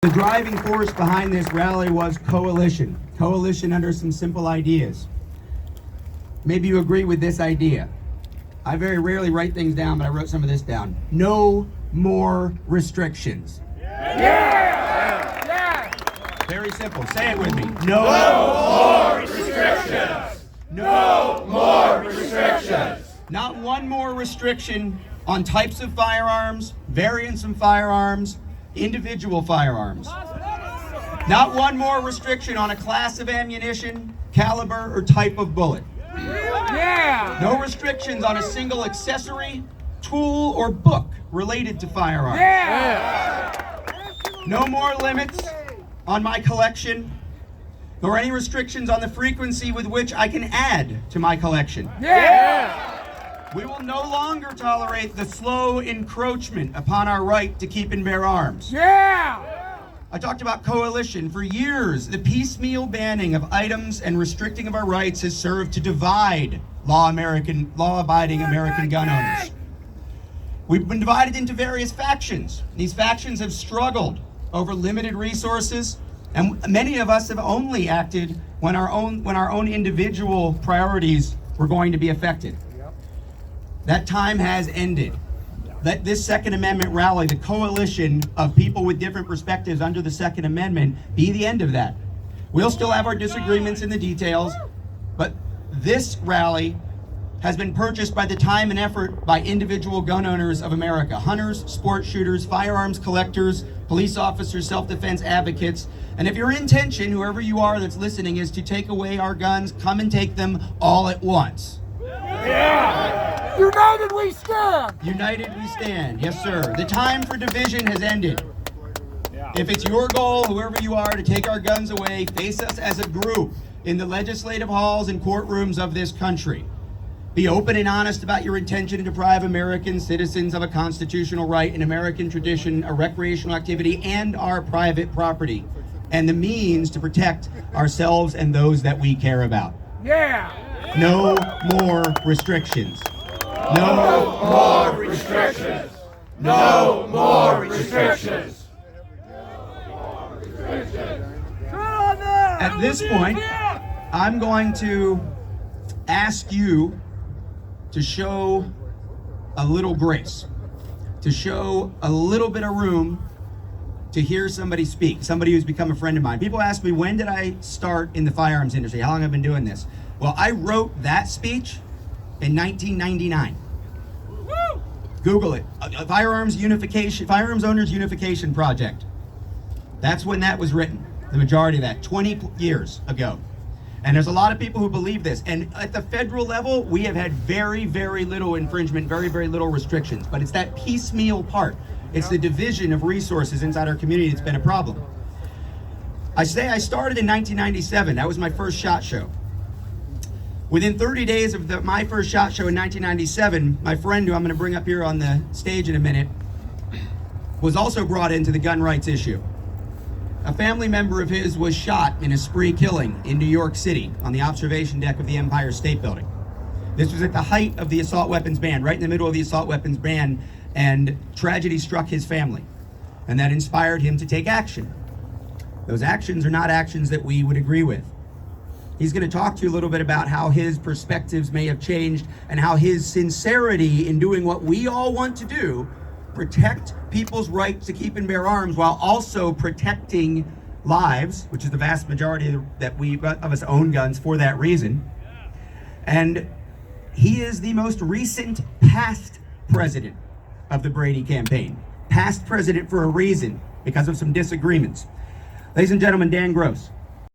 The driving force behind this rally was coalition. Coalition under some simple ideas. Maybe you agree with this idea. I very rarely write things down, but I wrote some of this down. No more restrictions. Yeah! Very simple. Say it with me. No more restrictions! No more restrictions! Not one more restriction on types of firearms, variants of firearms, individual firearms. Not one more restriction on a class of ammunition, caliber, or type of bullet. Yeah! No restrictions on a single accessory, tool, or book related to firearms. Yeah! No more limits on my collection, nor any restrictions on the frequency with which I can add to my collection. Yeah! We will no longer tolerate the slow encroachment upon our right to keep and bear arms. Yeah! I talked about coalition. For years, the piecemeal banning of items and restricting of our rights has served to divide law-abiding American gun owners. We've been divided into various factions. These factions have struggled over limited resources, and many of us have only acted when our own individual priorities were going to be affected. That time has ended. Let this Second Amendment rally, the coalition of people with different perspectives under the Second Amendment, be the end of that. We'll still have our disagreements in the details, but this rally has been purchased by the time and effort by individual gun owners of America. Hunters, sport shooters, firearms collectors, police officers, self-defense advocates. And if your intention, whoever you are that's listening, is to take away our guns, come and take them all at once. Yeah! United we stand! United we stand. Yes, sir. The time for division has ended. If it's your goal, whoever you are, to take our guns away, face us as a group in the legislative halls and courtrooms of this country. Be open and honest about your intention to deprive American citizens of a constitutional right, an American tradition, a recreational activity, and our private property, and the means to protect ourselves and those that we care about. Yeah! No more restrictions. No more restrictions! No more restrictions! At this point, I'm going to ask you to show a little grace, to show a little bit of room to hear somebody speak, somebody who's become a friend of mine. People ask me, when did I start in the firearms industry? How long have I been doing this? Well, I wrote that speech in 1999. Google it. Firearms Owners Unification Project. That's when that was written. The majority of that, 20 years ago. And there's a lot of people who believe this. And at the federal level, we have had very, very little infringement, very, very little restrictions. But it's that piecemeal part. It's the division of resources inside our community that's been a problem. I say I started in 1997. That was my first SHOT Show. Within 30 days of my first SHOT Show in 1997, my friend, who I'm going to bring up here on the stage in a minute, was also brought into the gun rights issue. A family member of his was shot in a spree killing in New York City on the observation deck of the Empire State Building. This was at the height of the assault weapons ban, right in the middle of the assault weapons ban, and tragedy struck his family. And that inspired him to take action. Those actions are not actions that we would agree with. He's going to talk to you a little bit about how his perspectives may have changed and how his sincerity in doing what we all want to do, protect people's right to keep and bear arms while also protecting lives, which is the vast majority of us own guns for that reason. And he is the most recent past president of the Brady campaign. Past president for a reason, because of some disagreements. Ladies and gentlemen, Dan Gross.